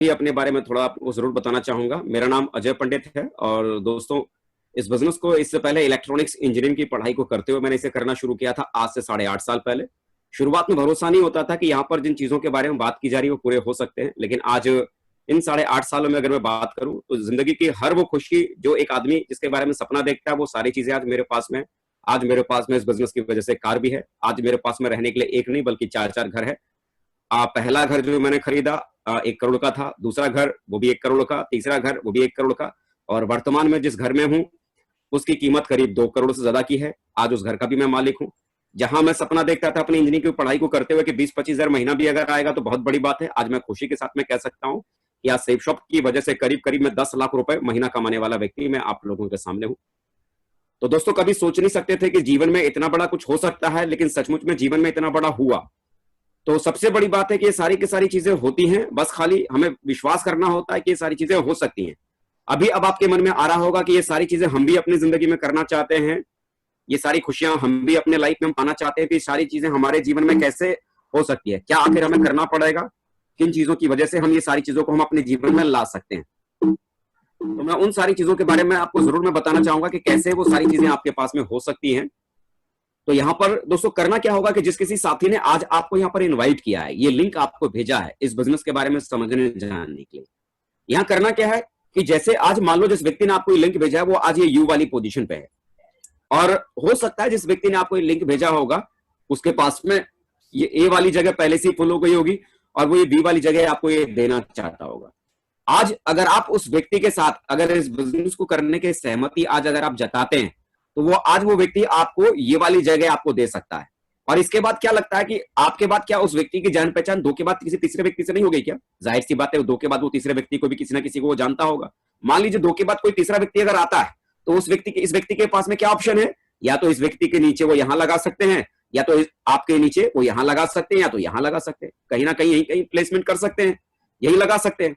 भी अपने बारे में थोड़ा आपको जरूर बताना चाहूंगा। मेरा नाम अजय पंडित है और दोस्तों इस बिजनेस को इससे पहले इलेक्ट्रॉनिक्स इंजीनियरिंग की पढ़ाई को करते हुए मैंने इसे करना शुरू किया था आज से 8.5 साल पहले। शुरुआत में भरोसा नहीं होता था कि यहाँ पर जिन चीजों के बारे में बात की जा रही है वो पूरे हो सकते हैं, लेकिन आज इन 8.5 सालों में अगर मैं बात करूं तो जिंदगी की हर वो खुशी जो एक आदमी जिसके बारे में सपना देखता है वो सारी चीजें आज मेरे पास में। आज मेरे पास में इस बिजनेस की वजह से कार भी है। आज मेरे पास में रहने के लिए एक नहीं बल्कि 4 घर है। पहला घर जो मैंने खरीदा 1 करोड़ का था, दूसरा घर वो भी 1 करोड़ का, तीसरा घर वो भी 1 करोड़ का, और वर्तमान में जिस घर में हूँ उसकी कीमत करीब 2 करोड़ से ज्यादा की है। आज उस घर का भी मैं मालिक हूँ। जहां मैं सपना देखता था अपनी इंजीनियरिंग की पढ़ाई को करते हुए कि 20-25 हजार महीना भी अगर आएगा तो बहुत बड़ी बात है, आज मैं खुशी के साथ में कह सकता हूँ कि आज सेफ शॉप की वजह से करीब करीब मैं 10 लाख रुपए महीना कमाने वाला व्यक्ति मैं आप लोगों के सामने हूँ। तो दोस्तों कभी सोच नहीं सकते थे कि जीवन में इतना बड़ा कुछ हो सकता है, लेकिन सचमुच में जीवन में इतना बड़ा हुआ। तो सबसे बड़ी बात है कि ये सारी की सारी चीजें होती हैं, बस खाली हमें विश्वास करना होता है कि ये सारी चीजें हो सकती हैं। अब आपके मन में आ रहा होगा कि ये सारी चीजें हम भी अपनी जिंदगी में करना चाहते हैं, ये सारी खुशियां हम भी अपने लाइफ में पाना चाहते हैं, कि सारी चीजें हमारे जीवन में कैसे हो सकती है, क्या आखिर हमें करना पड़ेगा, किन चीजों की वजह से हम ये सारी चीजों को हम अपने जीवन में ला सकते हैं। तो मैं उन सारी चीजों के बारे में आपको जरूर मैं बताना चाहूंगा कि कैसे वो सारी चीजें आपके पास में हो सकती हैं। तो यहाँ पर दोस्तों करना क्या होगा कि जिस किसी साथी ने आज आपको यहाँ पर इनवाइट किया है, ये लिंक आपको भेजा है इस बिजनेस के बारे में समझने जानने के लिए, यहाँ करना क्या है कि जैसे आज मान लो जिस व्यक्ति ने आपको ये लिंक भेजा है वो आज ये यू वाली पोजीशन पे है, और हो सकता है जिस व्यक्ति ने आपको ये लिंक भेजा होगा उसके पास में ये ए वाली जगह पहले से फुल हो गई होगी और वो ये बी वाली जगह आपको ये देना चाहता होगा। आज अगर आप उस व्यक्ति के साथ अगर इस बिजनेस को करने के सहमति आज अगर आप जताते हैं तो वो व्यक्ति आपको ये वाली जगह आपको दे सकता है। और इसके बाद क्या लगता है कि आपके बाद क्या उस व्यक्ति की जान पहचान दो के बाद किसी तीसरे व्यक्ति से नहीं हो गई क्या? जाहिर सी बात है दो के बाद वो तीसरे व्यक्ति को भी किसी ना किसी को वो जानता होगा। मान लीजिए दो के बाद कोई तीसरा व्यक्ति अगर आता है तो इस व्यक्ति के पास में क्या ऑप्शन है? या तो इस व्यक्ति के नीचे वो यहां लगा सकते हैं, या तो आपके नीचे वो यहां लगा सकते हैं, या तो यहां लगा सकते हैं, कहीं ना कहीं यहीं कहीं प्लेसमेंट कर सकते हैं, यही लगा सकते हैं।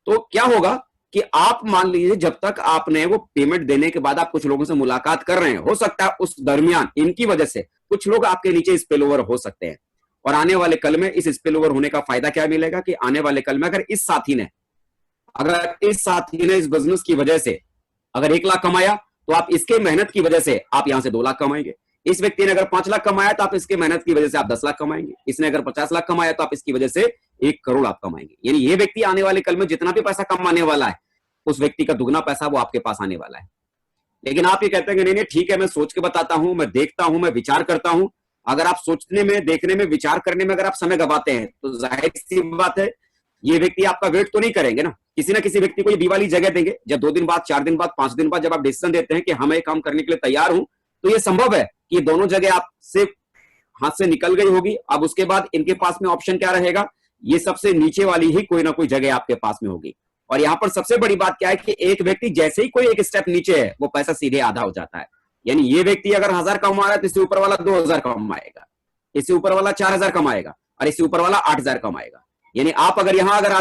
तो क्या होगा कि आप मान लीजिए जब तक आपने वो पेमेंट देने के बाद आप कुछ लोगों से मुलाकात कर रहे हैं, हो सकता है उस दरमियान इनकी वजह से कुछ लोग आपके नीचे स्पिल ओवर हो सकते हैं। और आने वाले कल में इस स्पिल ओवर होने का फायदा क्या मिलेगा कि आने वाले कल में अगर इस साथी ने इस बिजनेस की वजह से अगर 1 लाख कमाया तो आप इसके मेहनत की वजह से आप यहां से 2 लाख कमाएंगे। इस व्यक्ति ने अगर 5 लाख कमाया तो आप इसके मेहनत की वजह से आप 10 लाख कमाएंगे। इसने अगर 50 लाख कमाया तो आप इसकी वजह से 1 करोड़ आप कमाएंगे। यानी ये व्यक्ति आने वाले कल में जितना भी पैसा कमाने वाला है उस व्यक्ति का दुगना पैसा वो आपके पास आने वाला है। लेकिन आप ये कहते हैं कि नहीं ठीक है, मैं सोच के बताता हूं, मैं देखता हूं, मैं विचार करता हूं। अगर आप सोचने में, देखने में, विचार करने में अगर आप समय गवाते हैं तो जाहिर सी बात है ये व्यक्ति आपका वेट तो नहीं करेंगे ना। किसी ना किसी व्यक्ति को ये बी वाली जगह देंगे। जब 2 दिन बाद, 4 दिन बाद, 5 दिन बाद जब आप डिसीजन देते हैं कि हम ये काम करने के लिए तैयार हूं, तो ये संभव है कि ये दोनों जगह आपसे हाथ से निकल गई होगी। अब उसके बाद इनके पास में ऑप्शन क्या रहेगा? ये सबसे नीचे वाली ही कोई ना कोई जगह आपके पास में होगी। और यहां पर सबसे बड़ी बात क्या है कि एक व्यक्ति जैसे ही कोई एक स्टेप नीचे है वो पैसा सीधे आधा हो जाता है। यानी ये व्यक्ति अगर 1000 कमा रहा है तो इससे ऊपर वाला 2000 कमाएगा, इससे ऊपर वाला 4000 कमाएगा और इससे ऊपर वाला 8000 कमाएगा। यानी आप अगर यहां अगर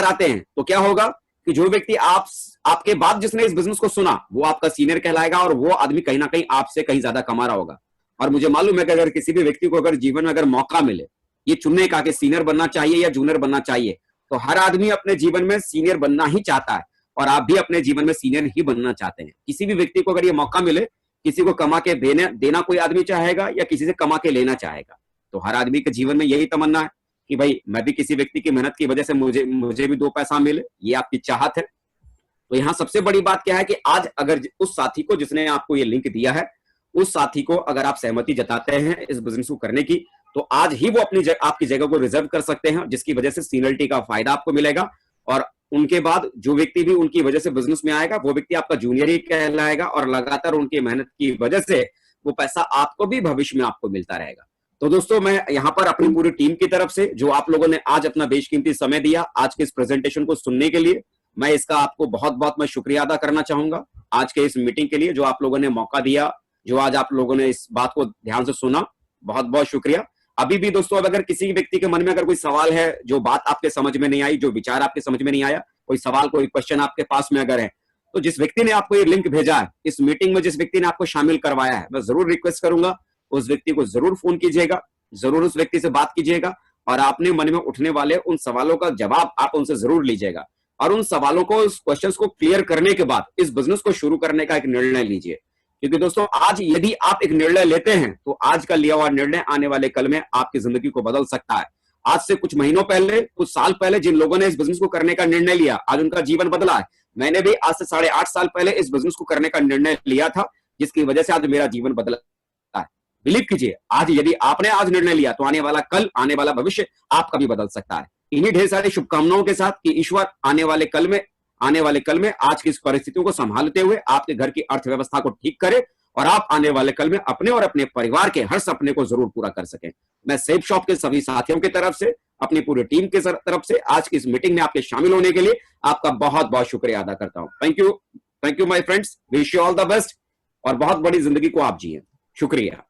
आते हैं तो क्या होगा कि जो व्यक्ति आपके बाद जिसने इस बिजनेस को सुना वो आपका सीनियर कहलाएगा और वो आदमी कहीं ना कहीं आपसे कहीं ज्यादा कमा रहा होगा। और मुझे मालूम है कि अगर किसी भी व्यक्ति को अगर जीवन में अगर मौका मिले ये चुनने का कि सीनियर बनना चाहिए या जूनियर बनना चाहिए, तो हर आदमी अपने जीवन में सीनियर बनना ही चाहता है और आप भी अपने जीवन में सीनियर ही बनना चाहते हैं। किसी भी व्यक्ति को अगर ये मौका मिले, किसी को कमा के देना कोई आदमी चाहेगा या किसी से कमा के लेना चाहेगा। तो हर आदमी के जीवन में यही तमन्ना है कि भाई मैं भी किसी व्यक्ति की मेहनत की वजह से मुझे भी 2 पैसा मिले, ये आपकी चाहत है। तो यहाँ सबसे बड़ी बात क्या है कि आज अगर उस साथी को जिसने आपको ये लिंक दिया है, उस साथी को अगर आप सहमति जताते हैं इस बिजनेस को करने की, तो आज ही वो आपकी जगह को रिजर्व कर सकते हैं, जिसकी वजह से सीनियरिटी का फायदा आपको मिलेगा। और उनके बाद जो व्यक्ति भी उनकी वजह से बिजनेस में आएगा वो व्यक्ति आपका जूनियर ही कहलाएगा और लगातार उनकी मेहनत की वजह से वो पैसा आपको भी भविष्य में आपको मिलता रहेगा। तो दोस्तों मैं यहाँ पर अपनी पूरी टीम की तरफ से, जो आप लोगों ने आज अपना बेशकीमती समय दिया आज के इस प्रेजेंटेशन को सुनने के लिए, मैं इसका आपको बहुत बहुत मैं शुक्रिया अदा करना चाहूंगा। आज के इस मीटिंग के लिए जो आप लोगों ने मौका दिया, जो आज आप लोगों ने इस बात को ध्यान से सुना, बहुत बहुत शुक्रिया। अभी भी दोस्तों अब अगर किसी व्यक्ति के मन में अगर कोई सवाल है, जो बात आपके समझ में नहीं आई, जो विचार आपके समझ में नहीं आया, कोई सवाल, कोई क्वेश्चन आपके पास में अगर है, तो जिस व्यक्ति ने आपको ये लिंक भेजा है, इस मीटिंग में जिस व्यक्ति ने आपको शामिल करवाया है, मैं जरूर रिक्वेस्ट करूंगा उस व्यक्ति को जरूर फोन कीजिएगा, जरूर उस व्यक्ति से बात कीजिएगा और आपने मन में उठने वाले उन सवालों का जवाब आप उनसे जरूर लीजिएगा, और उन सवालों को, उस क्वेश्चंस को क्लियर करने के बाद इस बिजनेस को शुरू करने का एक निर्णय लीजिए। क्योंकि दोस्तों आज यदि आप एक निर्णय लेते हैं तो आज का लिया हुआ निर्णय आने वाले कल में आपकी जिंदगी को बदल सकता है। आज से कुछ महीनों पहले, कुछ साल पहले जिन लोगों ने इस बिजनेस को करने का निर्णय लिया, आज उनका जीवन बदला है। मैंने भी आज से 8.5 साल पहले इस बिजनेस को करने का निर्णय लिया था, जिसकी वजह से आज मेरा जीवन बदला है। बिलीव कीजिए, आज यदि आपने आज निर्णय लिया तो आने वाला कल, आने वाला भविष्य आपका भी बदल सकता है। इन्हीं ढेर सारी शुभकामनाओं के साथ कि ईश्वर आने वाले कल में आज की इस परिस्थितियों को संभालते हुए आपके घर की अर्थव्यवस्था को ठीक करे और आप आने वाले कल में अपने और अपने परिवार के हर सपने को जरूर पूरा कर सकें। मैं सेफ शॉप के सभी साथियों की तरफ से, अपनी पूरी टीम की तरफ से आज की इस मीटिंग में आपके शामिल होने के लिए आपका बहुत बहुत शुक्रिया अदा करता हूं। Thank you my friends, wish you all the best और बहुत बड़ी जिंदगी को आप जिए। शुक्रिया।